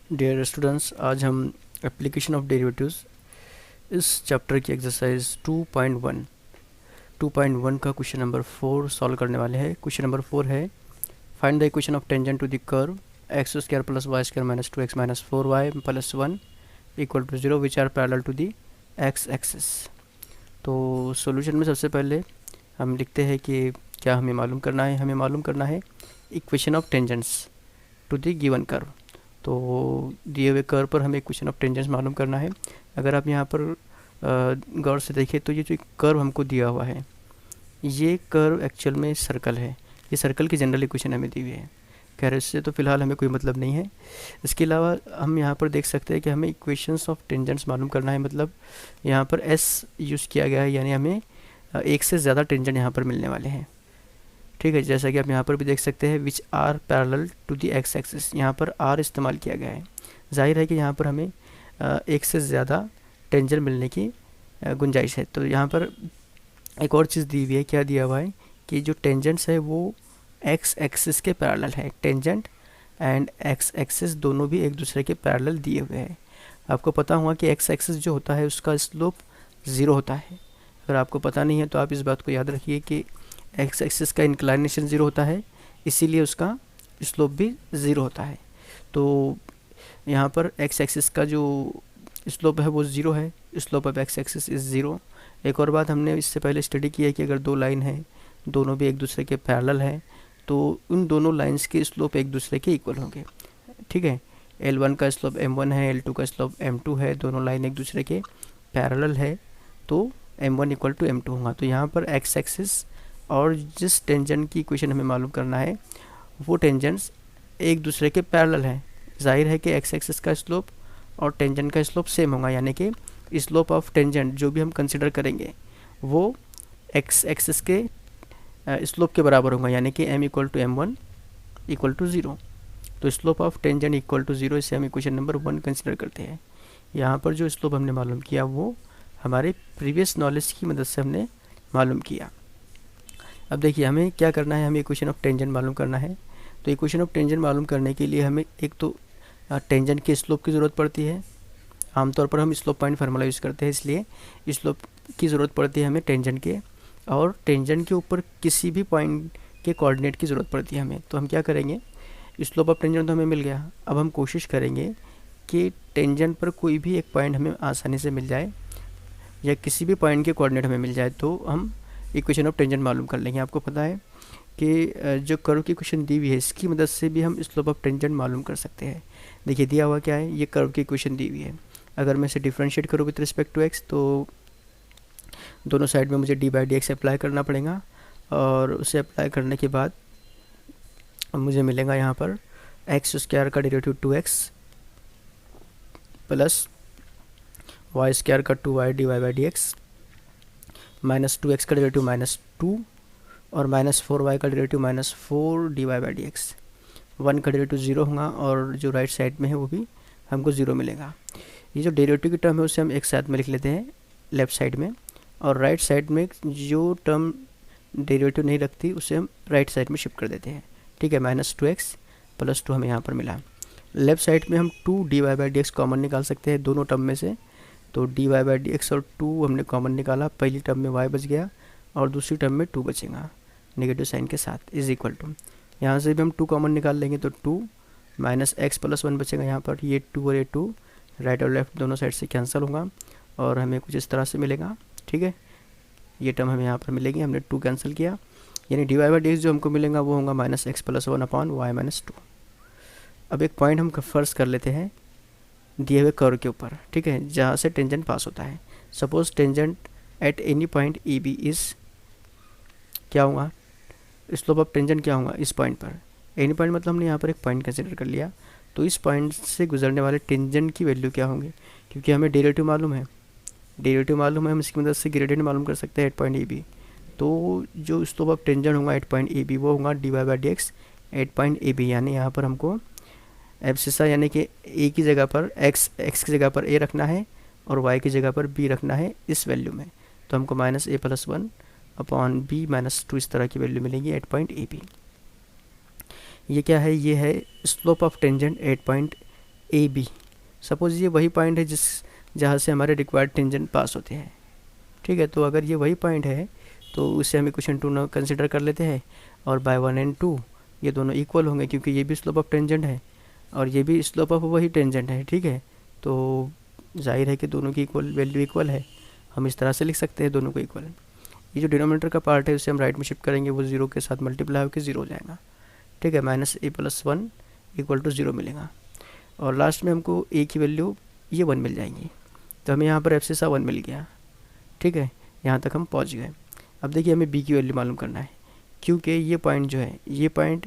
Dear students, आज हम application of derivatives इस चैप्टर की एक्सरसाइज 2.1 का क्वेश्चन नंबर 4 सॉल्व करने वाले हैं। क्वेश्चन नंबर 4 है, find the equation of tangent to the curve X square plus Y square minus 2x minus 4y plus 1 equal to 0 which are parallel to the X axis. तो solution में सबसे पहले हम लिखते हैं कि क्या हमें मालूम करना है। हमें मालूम करना है equation of tangents to the given curve. तो दिए हुए कर्व पर हमें इक्वेशन ऑफ टेंजेंट्स मालूम करना है। अगर आप यहाँ पर गौर से देखें तो ये जो कर्व हमको दिया हुआ है, ये कर्व एक्चुअल में सर्कल है। ये सर्कल की जनरल इक्वेशन हमें दी हुई है। खैर इससे तो फ़िलहाल हमें कोई मतलब नहीं है। इसके अलावा हम यहाँ पर देख सकते हैं कि हमें इक्वेशंस ऑफ टेंजेंट्स मालूम करना है। मतलब यहाँ पर एस यूज़ किया गया है, यानी हमें एक से ज़्यादा टेंजेंट यहाँ पर मिलने वाले हैं। ठीक है, जैसा कि आप यहाँ पर भी देख सकते हैं which are parallel to the X axis, यहाँ पर आर इस्तेमाल किया गया है। जाहिर है कि यहाँ पर हमें एक से ज़्यादा टेंजेंट मिलने की गुंजाइश है। तो यहाँ पर एक और चीज़ दी हुई है। क्या दिया हुआ है कि जो टेंजेंट्स है वो एक्स एक्सिस के पैरेलल है। टेंजेंट एंड एक्स एक्सिस दोनों भी एक दूसरे के पैरेलल दिए हुए हैं। आपको पता हुआ कि एक्स एक्सिस जो होता है उसका स्लोप 0 होता है। अगर आपको पता नहीं है तो आप इस बात को याद रखिए कि एक्स एक्सिस का इंक्लाइनेशन 0 होता है, इसीलिए उसका स्लोप भी 0 होता है। तो यहाँ पर एक्स एक्सिस का जो स्लोप है वो 0 है। Slope of x axis is 0। एक और बात हमने इससे पहले स्टडी की है कि अगर दो लाइन है, दोनों भी एक दूसरे के पैरेलल हैं, तो उन दोनों लाइंस के स्लोप एक दूसरे के इक्वल होंगे। ठीक है, L1 का स्लोप M1 है, L2 का स्लोप M2 है, दोनों लाइन एक दूसरे के पैरेलल है, तो M1 इक्वल टू M2 होगा। तो यहाँ पर एक्स एक्सिस और जिस टेंजेंट की इक्वेशन हमें मालूम करना है वो टेंजेंट्स एक दूसरे के पैरेलल हैं। जाहिर है कि एक्स एक्सिस का स्लोप और टेंजेंट का स्लोप सेम होगा, यानी कि स्लोप ऑफ टेंजेंट जो भी हम कंसिडर करेंगे वो एक्स एक्सिस के स्लोप के बराबर होगा, यानी कि m equal to M1 equal to 0। तो slope of tangent equal to 0, इसे हम इक्वेशन नंबर 1 कंसिडर करते हैं। यहाँ पर जो स्लोप हमने मालूम किया वो हमारे प्रीवियस नॉलेज की मदद से हमने मालूम किया। अब देखिए हमें क्या करना है, हमें इक्वेशन ऑफ टेंजेंट मालूम करना है। तो इक्वेशन ऑफ टेंजेंट मालूम करने के लिए हमें एक तो टेंजेंट के स्लोप की ज़रूरत पड़ती है। आमतौर पर हम स्लोप पॉइंट फार्मूला यूज़ करते हैं, इसलिए स्लोप की ज़रूरत पड़ती है हमें टेंजेंट के, और टेंजेंट के ऊपर किसी भी पॉइंट के कोऑर्डिनेट की ज़रूरत पड़ती है हमें। तो हम क्या करेंगे, स्लोप ऑफ टेंजेंट तो हमें मिल गया। अब हम कोशिश करेंगे कि टेंजेंट पर कोई भी एक पॉइंट हमें आसानी से मिल जाए या किसी भी पॉइंट के कोऑर्डिनेट हमें मिल जाए, तो हम इक्वेशन ऑफ टेंजेंट मालूम कर लेंगे। आपको पता है कि जो कर्व की इक्वेशन दी हुई है इसकी मदद से भी हम स्लोप ऑफ टेंजेंट मालूम कर सकते हैं। देखिए दिया हुआ क्या है, ये कर्व की इक्वेशन दी हुई है। अगर मैं इसे डिफ्रेंशिएट करूँ विथ रिस्पेक्ट टू एक्स, तो दोनों साइड में मुझे D by D x apply करना पड़ेगा, और उसे अप्लाई करने के बाद मुझे मिलेगा यहाँ पर एक्स स्क्वायर का derivative 2x plus Y square का 2y D Y by D X minus 2x का डेरिवेटिव -2 और माइनस 4y का derivative -4 D Y by D X. 1 का डेरिवेटिव 0 होगा और जो राइट साइड में है वो भी हमको 0 मिलेगा। ये जो डेरिवेटिव की टर्म है उसे हम एक साथ में लिख लेते हैं लेफ़्ट साइड में, और राइट साइड में जो टर्म डेरिवेटिव नहीं रखती उसे हम राइट साइड में शिफ्ट कर देते हैं। ठीक है, -2x प्लस 2 हमें यहाँ पर मिला। लेफ़्ट साइड में हम 2 D Y by D X common निकाल सकते हैं दोनों टर्म में से। तो D Y by D X और 2 हमने कॉमन निकाला, पहली टर्म में y बच गया और दूसरी टर्म में 2 बचेगा नेगेटिव साइन के साथ, इज इक्वल टू, यहाँ से भी हम 2 कॉमन निकाल लेंगे तो 2 माइनस एक्स प्लस 1 बचेगा। यहाँ पर ये 2 और ये 2 राइट और लेफ्ट दोनों साइड से कैंसिल होगा और हमें कुछ इस तरह से मिलेगा। ठीक है, ये टर्म हमें यहाँ पर मिलेगी, हमने 2 कैंसिल किया, यानी D Y by D X जो हमको मिलेगा वो होगा -x plus 1 upon Y minus 2। अब एक पॉइंट हम फर्स्ट कर लेते हैं दिए हुए कर्व के ऊपर, ठीक है, जहाँ से टेंजेंट पास होता है। Suppose tangent at any point A B is, क्या होगा, स्लोप ऑफ टेंजेंट क्या होगा इस पॉइंट पर। एनी पॉइंट मतलब हमने यहाँ पर एक पॉइंट कंसिडर कर लिया, तो इस पॉइंट से गुजरने वाले टेंजेंट की वैल्यू क्या होंगी, क्योंकि हमें डेरिवेटिव मालूम है। हम इसकी मदद से ग्रेडियंट मालूम कर सकते हैं एट पॉइंट ए बी। तो जो स्लोप ऑफ टेंजेंट होगा एट पॉइंट ए बी वो होगा D Y by D X at point A B, यानी यहाँ पर हमको एब्सिसा यानी कि ए की जगह पर एक्स की जगह पर ए रखना है और वाई की जगह पर बी रखना है इस वैल्यू में। तो हमको -a plus 1 upon b minus 2 इस तरह की वैल्यू मिलेगी एट पॉइंट ए बी। ये क्या है, ये है slope of tangent at point A B, suppose ये वही पॉइंट है जहाँ से हमारे रिक्वायर्ड टेंजेंट पास होते हैं, ठीक है। तो अगर ये वही पॉइंट है तो उसे हम इक्वेशन 2 न कंसिडर कर लेते हैं, और बाय 1 एंड 2 ये दोनों इक्वल होंगे, क्योंकि ये भी स्लोप ऑफ टेंजेंट है और ये भी स्लोप ऑफ वही टेंजेंट है, ठीक है। तो जाहिर है कि दोनों की इक्वल वैल्यू इक्वल है, हम इस तरह से लिख सकते हैं दोनों को इक्वल। ये जो डिनोमिनेटर का पार्ट है उसे हम राइट में शिफ्ट करेंगे, वो 0 के साथ मल्टीप्लाई होकर 0 हो जाएगा, ठीक है। माइनस a + 1 = 0 मिलेगा, और लास्ट में हमको a की वैल्यू ये 1 मिल जाएंगी। तो हमें यहाँ पर एब्सिसा 1 मिल गया, ठीक है। यहाँ तक हम पहुँच गए। अब देखिए हमें b की वैल्यू मालूम करना है, क्योंकि ये पॉइंट जो है ये पॉइंट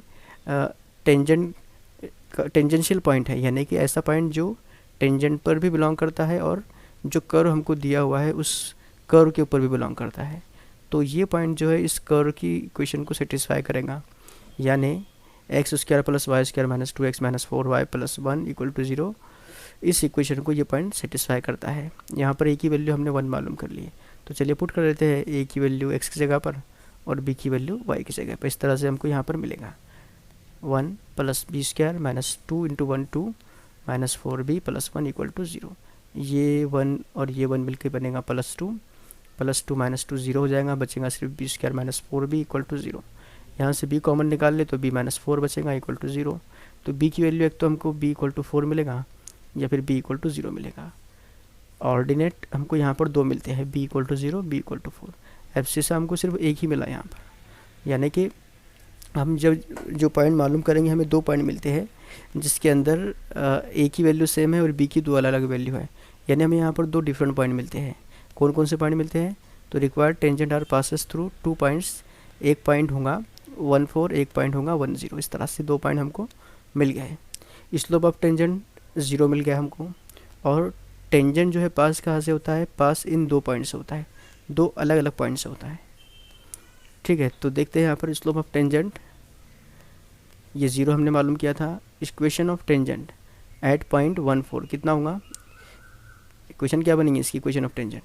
टेंजेंशियल पॉइंट है, यानी कि ऐसा पॉइंट जो टेंजेंट पर भी बिलोंग करता है और जो कर्व हमको दिया हुआ है उस कर्व के ऊपर भी बिलोंग करता है। तो ये पॉइंट जो है इस कर्व की इक्वेशन को सेटिस्फाई करेगा, यानी x² + y² - 2x - 4y + 1 = 0। इस इक्वेशन को ये पॉइंट सेटिस्फाई करता है। यहाँ पर a की वैल्यू हमने 1 मालूम कर ली है, तो चलिए पुट कर लेते हैं a की वैल्यू x की जगह पर और b की वैल्यू y की जगह पर। इस तरह से हमको यहाँ पर मिलेगा 1 + b² - 2 × 1 2 - 4b + 1 = 0। ये 1 और ये 1 मिलकर बनेगा +2 - 2 0 हो जाएगा, बचेगा सिर्फ b² - 4b = 0। यहाँ से b कॉमन निकाल ले तो b - 4 बचेगा = 0। तो b की वैल्यू एक तो हमको b = 4 मिलेगा या फिर b = 0 मिलेगा। ऑर्डिनेट हमको यहाँ पर 2 मिलते हैं, b = 0 b = 4। एब्सिसा हमको सिर्फ एक ही मिला यहाँ पर, यानी कि हम जब जो पॉइंट मालूम करेंगे हमें 2 पॉइंट मिलते हैं जिसके अंदर a की वैल्यू सेम है और b की 2 अलग अलग वैल्यू है, यानी हमें यहाँ पर 2 डिफरेंट पॉइंट मिलते हैं। कौन कौन से पॉइंट मिलते हैं? तो required tangent are passes through 2 points, एक पॉइंट होगा 1 4, एक पॉइंट होगा 1 0। इस तरह से 2 पॉइंट हमको मिल गए हैं। स्लोप ऑफ टेंजेंट 0 मिल गया हमको, और टेंजेंट जो है पास कहाँ से होता है? पास इन 2 पॉइंट से होता है, 2 अलग अलग पॉइंट से होता है, ठीक है। तो देखते हैं यहाँ पर स्लोप ऑफ टेंजेंट, ये 0 हमने मालूम किया था। Equation of tangent at point 1 4 कितना होगा? इक्वेशन क्या बनेंगी इसकी? इक्वेशन ऑफ टेंजेंट,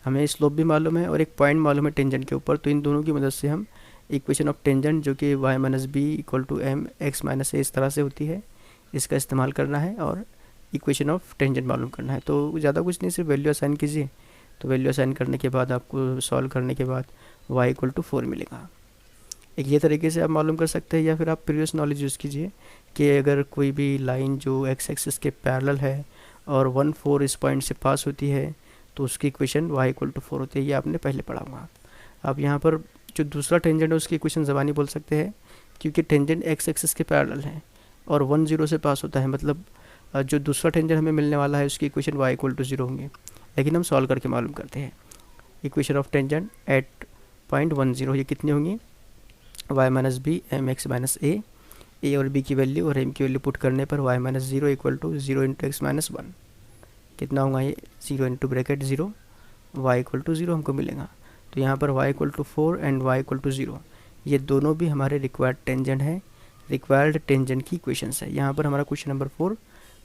हमें स्लोप भी मालूम है और एक पॉइंट मालूम है टेंजेंट के ऊपर, तो इन दोनों की मदद से हम इक्वेशन ऑफ टेंजेंट जो कि y - b = m x - a इस तरह से होती है, इसका इस्तेमाल करना है और इक्वेशन ऑफ टेंजेंट मालूम करना है। तो ज़्यादा कुछ नहीं, सिर्फ वैल्यू असाइन कीजिए। तो वैल्यू असाइन करने के बाद आपको सॉल्व करने के बाद y = 4 मिलेगा। एक ये तरीके से आप मालूम कर सकते हैं, या फिर आप प्रीवियस नॉलेज यूज़ कीजिए कि अगर कोई भी लाइन जो x एक्सिस के पैरेलल है और 1 4 इस पॉइंट से पास होती है तो उसकी इक्वेशन y = 4 होती है। ये आपने पहले पढ़ा होगा। आप यहाँ पर जो दूसरा टेंजेंट है उसकी इक्वेशन ज़बानी बोल सकते हैं, क्योंकि टेंजेंट x एक्सिस के पैरेलल है और 1 0 से पास होता है, मतलब जो दूसरा टेंजेंट हमें मिलने वाला है उसकी इक्वेशन y = 0 होंगे, लेकिन हम सॉल्व करके मालूम करते हैं। Equation of tangent at point 1 0 ये कितनी होंगी? y - b m x - a और b की वैल्यू और m की वैल्यू पुट करने पर y - 0 = 0 × x - 1 कितना होगा? ये 0 × ब्रैकेट 0 y = 0 हमको मिलेगा। तो यहाँ पर y = 4 एंड y = 0, ये दोनों भी हमारे रिक्वायर्ड टेंजेंट है, रिक्वायर्ड टेंजेंट की इक्वेशंस है। यहाँ पर हमारा क्वेश्चन नंबर 4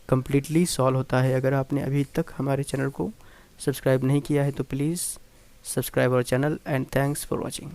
कम्प्लीटली सॉल्व होता है। अगर आपने अभी तक हमारे चैनल को सब्सक्राइब नहीं किया है तो please subscribe our channel, and thanks for watching.